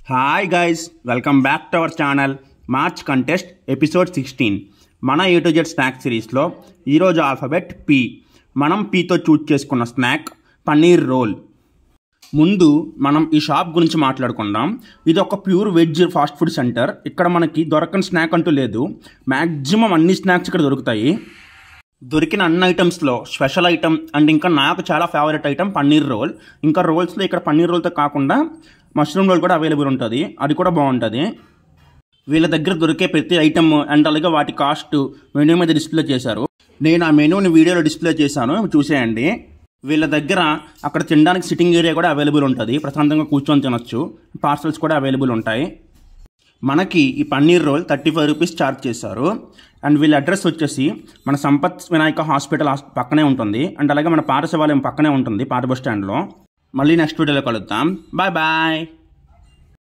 Hi guys, welcome back to our channel March contest episode 16. మన A to Z snack సిరీస్లో ఈరోజు alphabet P. మనం పీతో choose చేసుకున్న snack paneer role. ముందు మనం ఈ షాప్ గురించి మాట్లాడుకుందాం. ఇది ఒక pure veg fast food centre. ఇక్కడ మనకి దొరకని స్నాక్ అంటూ లేదు. మ్యాక్సిమం అన్ని స్నాక్స్ ఇక్కడ దొరుకుతాయి. దొరికిన అన్ని ఐటమ్స్లో స్పెషల్ ఐటమ్ అండ్ ఇంకా నాకు చాలా ఫేవరెట్ ఐటమ్ పన్నీర్ రోల్. ఇంకా రోల్స్లో ఇక్కడ పన్నీర్ రోల్తో కాకుండా మష్రూమ్ రోల్ కూడా అవైలబుల్ ఉంటుంది. అది కూడా బాగుంటుంది. వీళ్ళ దగ్గర దొరికే ప్రతి ఐటమ్ అండ్ అలాగే వాటి కాస్ట్ మెనూ మీద డిస్ప్లే చేశారు. నేను ఆ మెనూని వీడియోలో డిస్ప్లే చేశాను, చూసేయండి. వీళ్ళ దగ్గర అక్కడ తినడానికి సిట్టింగ్ ఏరియా కూడా అవైలబుల్ ఉంటుంది. ప్రశాంతంగా కూర్చొని తినొచ్చు. పార్సల్స్ కూడా అవైలబుల్ ఉంటాయి. మనకి ఈ పన్నీర్ రోల్ 35 రూపీస్ ఛార్జ్ చేశారు. అండ్ వీళ్ళ అడ్రస్ వచ్చేసి మన సంపత్ వినాయక హాస్పిటల్ పక్కనే ఉంటుంది. అండ్ అలాగే మన పాత శివాలయం పక్కనే ఉంటుంది, పాత బస్ స్టాండ్లో. మళ్ళీ నెక్స్ట్ వీడియోలో కలుద్దాం. Bye bye.